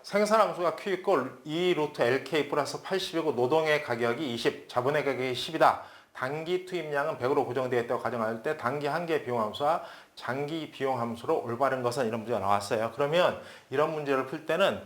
생산함수가 Q 있고 2 루트 LK 플러스 80이고 노동의 가격이 20, 자본의 가격이 10이다. 단기 투입량은 100으로 고정되어 있다고 가정할 때 단기 한계 비용함수와 장기 비용함수로 올바른 것은 이런 문제가 나왔어요. 그러면 이런 문제를 풀 때는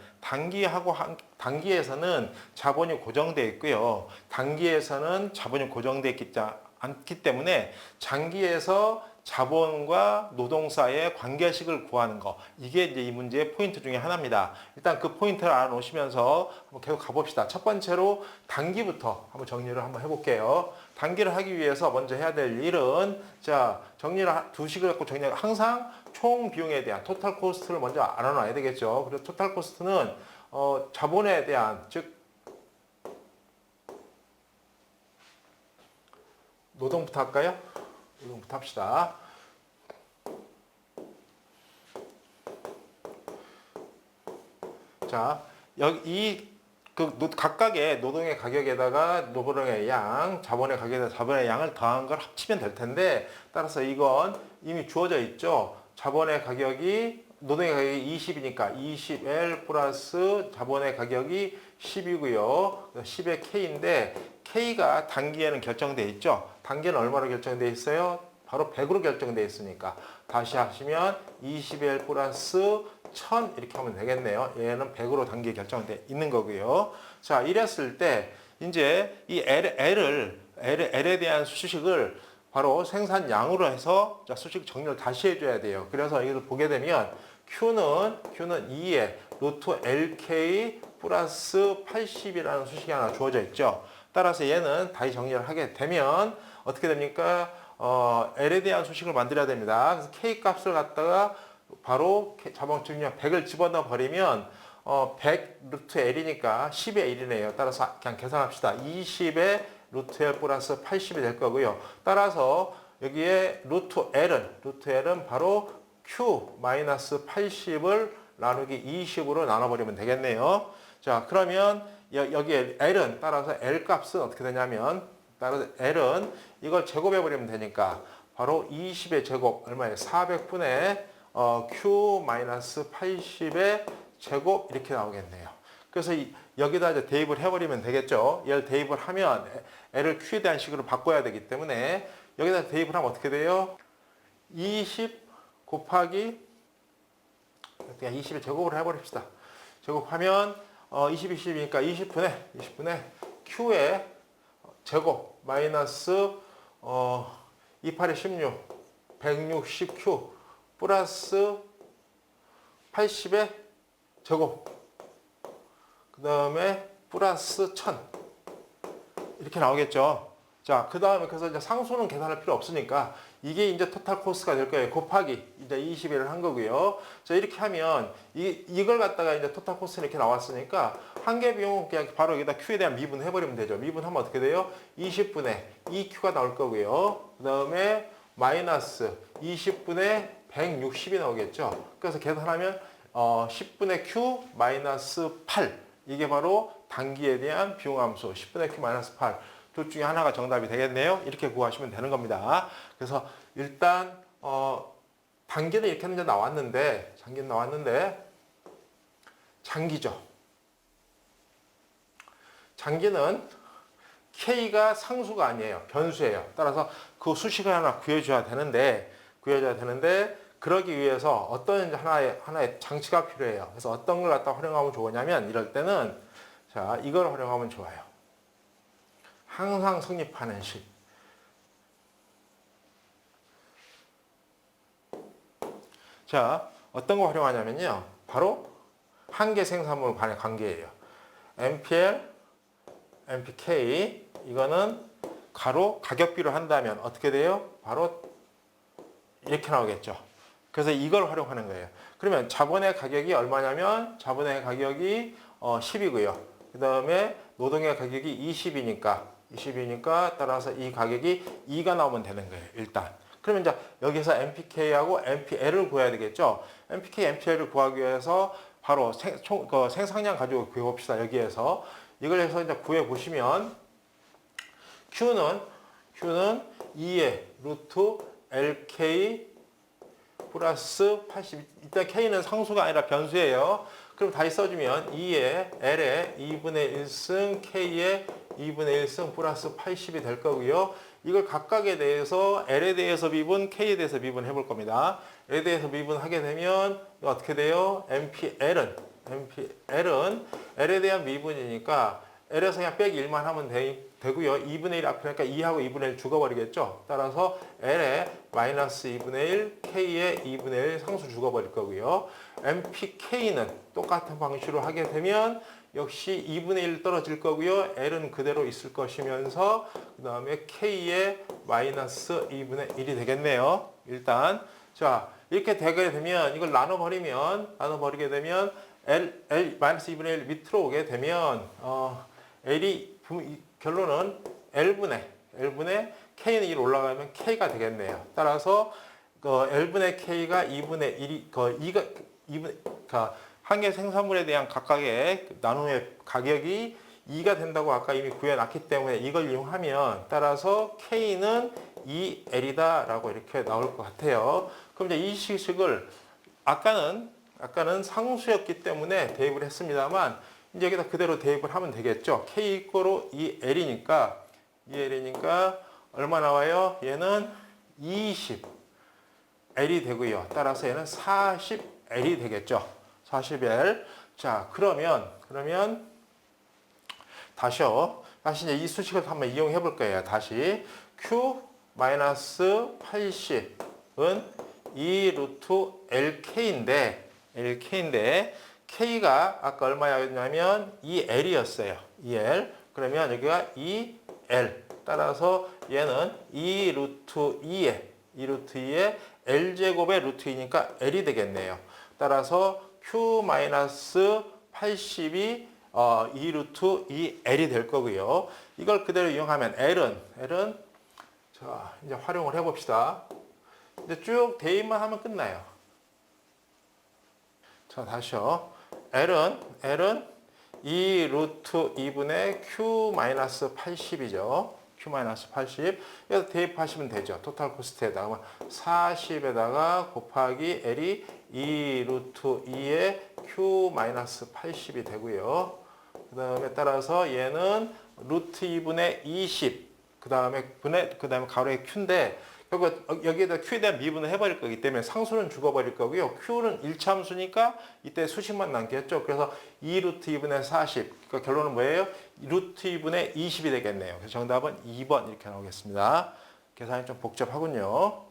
단기에서는 자본이 고정되어 있고요. 단기에서는 자본이 고정되어 있지 않기 때문에 장기에서 자본과 노동 사이의 관계식을 구하는 거, 이게 이제 이 문제의 포인트 중에 하나입니다. 일단 그 포인트를 알아놓으시면서 한번 계속 가봅시다. 첫 번째로 단기부터 한번 정리를 한번 해볼게요. 단기를 하기 위해서 먼저 해야 될 일은, 자, 두 식을 갖고 정리하고 항상 총 비용에 대한 토탈 코스트를 먼저 알아놔야 되겠죠. 그래서 토탈 코스트는 자본에 대한, 즉 노동부터 할까요? 노동부터 합시다. 자, 여기 각각의 노동의 가격에다가 노동의 양, 자본의 가격에다가 자본의 양을 더한 걸 합치면 될 텐데, 따라서 이건 이미 주어져 있죠. 자본의 가격이, 노동의 가격이 20이니까 20L 플러스 자본의 가격이 10이고요. 10의 K인데, K가 단기에는 결정되어 있죠. 단기는 얼마로 결정되어 있어요? 바로 100으로 결정되어 있으니까. 다시 하시면 20L 플러스 1000 이렇게 하면 되겠네요. 얘는 100으로 단기에 결정되어 있는 거고요. 자, 이랬을 때 이제 이 L에 대한 수식을 바로 생산량으로 해서 수식 정리를 다시 해줘야 돼요. 그래서 이걸 보게 되면 Q는 2에 루트 LK 플러스 80이라는 수식이 하나 주어져 있죠. 따라서 얘는 다시 정리를 하게 되면 어떻게 됩니까? L에 대한 수식을 만들어야 됩니다. 그래서 K 값을 갖다가 바로 자본 증량 100을 집어넣어 버리면 100 루트 L이니까 10의 1이네요. 따라서 그냥 계산합시다. 20의 루트 L 플러스 80이 될 거고요. 따라서 여기에 루트 L은 바로 Q 마이너스 80을 나누기 20으로 나눠버리면 되겠네요. 자, 그러면 여기에 L은 따라서 L 값은 어떻게 되냐면, 따라서 L은 이걸 제곱해버리면 되니까 바로 20의 제곱 얼마예요? 400분의 Q 마이너스 80의 제곱 이렇게 나오겠네요. 그래서 여기다 이제 대입을 해버리면 되겠죠. 얘를 대입을 하면 L을 Q에 대한 식으로 바꿔야 되기 때문에 여기다 대입을 하면 어떻게 돼요? 20 곱하기 그냥 20의 제곱을 해버립시다. 제곱하면 20, 20이니까 20분의 Q의 제곱 마이너스 28에 16, 160Q 플러스 80의 제곱, 그 다음에 플러스 1000 이렇게 나오겠죠. 자, 그 다음에 그래서 이제 상수는 계산할 필요 없으니까 이게 이제 토탈 코스트가 될 거예요. 곱하기 이제 21을 한 거고요. 자, 이렇게 하면 이걸 갖다가 이제 토탈 코스트 이렇게 나왔으니까 한계 비용은 그냥 바로 여기다 Q에 대한 미분 해버리면 되죠. 미분하면 어떻게 돼요? 20분의 2Q가 나올 거고요. 그 다음에 마이너스 20분의 160이 나오겠죠. 그래서 계산하면 10분의 Q 마이너스 8 이게 바로 단기에 대한 비용함수 10분의 Q 마이너스 8 둘 중에 하나가 정답이 되겠네요. 이렇게 구하시면 되는 겁니다. 그래서 일단 단기는 이렇게 이제 나왔는데, 장기죠. 장기는 K가 상수가 아니에요. 변수예요. 따라서 그 수식을 하나 구해줘야 되는데 그러기 위해서 어떤 이제 하나의 장치가 필요해요. 그래서 어떤 걸 갖다 활용하면 좋으냐면, 이럴 때는 자, 이걸 활용하면 좋아요. 항상 성립하는 식. 자, 어떤 거 활용하냐면요. 바로 한계 생산물 간의 관계예요. MPL, MPK 이거는 가로 가격비로 한다면 어떻게 돼요? 바로 이렇게 나오겠죠. 그래서 이걸 활용하는 거예요. 그러면 자본의 가격이 얼마냐면 자본의 가격이 10이고요. 그 다음에 노동의 가격이 20이니까 따라서 이 가격이 2가 나오면 되는 거예요. 일단. 그러면 이제 여기서 MPK하고 MPL을 구해야 되겠죠. MPK, MPL을 구하기 위해서 바로 생산량 가지고 구해봅시다. 여기에서. 이걸 해서 이제 구해보시면 Q는 2의 루트 LK 플러스 80. 일단 K는 상수가 아니라 변수예요. 그럼 다시 써주면 2에 L에 2분의 1승 K에 2분의 1승 플러스 80이 될 거고요. 이걸 각각에 대해서 L에 대해서 미분, K에 대해서 미분 해볼 겁니다. L에 대해서 미분하게 되면 어떻게 돼요? MPL은 L에 대한 미분이니까 L에서 그냥 빼기 1만 하면 되고요. 2분의 1 앞이니까 2하고 2분의 1 죽어버리겠죠. 따라서 L에 마이너스 2분의 1, K에 2분의 1 상수 죽어버릴 거고요. MPK는 똑같은 방식으로 하게 되면 역시 2분의 1 떨어질 거고요. L은 그대로 있을 것이면서 그 다음에 K에 마이너스 2분의 1이 되겠네요. 일단 자 이렇게 되게 되면 이걸 나눠버리게 되면 L 마이너스 2분의 1 밑으로 오게 되면 L이 결론은 L분의 K는 1 올라가면 K가 되겠네요. 따라서 L분의 K가 2분의 1이 2가 그러니까 한 개 생산물에 대한 각각의 나눔의 가격이 2가 된다고 아까 이미 구해놨기 때문에 이걸 이용하면 따라서 K는 2L이다 라고 이렇게 나올 것 같아요. 그럼 이제 이 식을 아까는 상수였기 때문에 대입을 했습니다만 이제 여기다 그대로 대입을 하면 되겠죠. K 이꼬로 2L이니까 얼마 나와요? 얘는 20L이 되고요. 따라서 얘는 40L이 되겠죠. 40L. 자, 그러면 다시 이제 이 수식을 한번 이용해 볼 거예요. 다시 Q-80은 2 루트 LK인데 K가 아까 얼마였냐면 2L이었어요. 2L. 그러면 여기가 2L. 따라서 얘는 2 루트 2에 L제곱의 루트 2니까 L이 되겠네요. 따라서 Q-80이 2 루트 2L이 될 거고요. 이걸 그대로 이용하면 L은 자, 이제 활용을 해봅시다. 이제 쭉 대입만 하면 끝나요. 자, 다시요. L은 2 루트 2분의 Q-80이죠. Q-80. 여기서 대입하시면 되죠. 토탈 코스트에다가 40에다가 곱하기 L이 2 루트 2의 Q-80이 되고요. 그 다음에 따라서 얘는 루트 2분의 20. 그 다음에 가로의 Q인데 결국 여기에다 Q에 대한 미분을 해버릴 거기 때문에 상수는 죽어버릴 거고요. Q는 1차함수니까 이때 수식만 남겠죠. 그래서 2 루트 2분의 40. 그러니까 결론은 뭐예요? 루트 2분의 20이 되겠네요. 그래서 정답은 2번 이렇게 나오겠습니다. 계산이 좀 복잡하군요.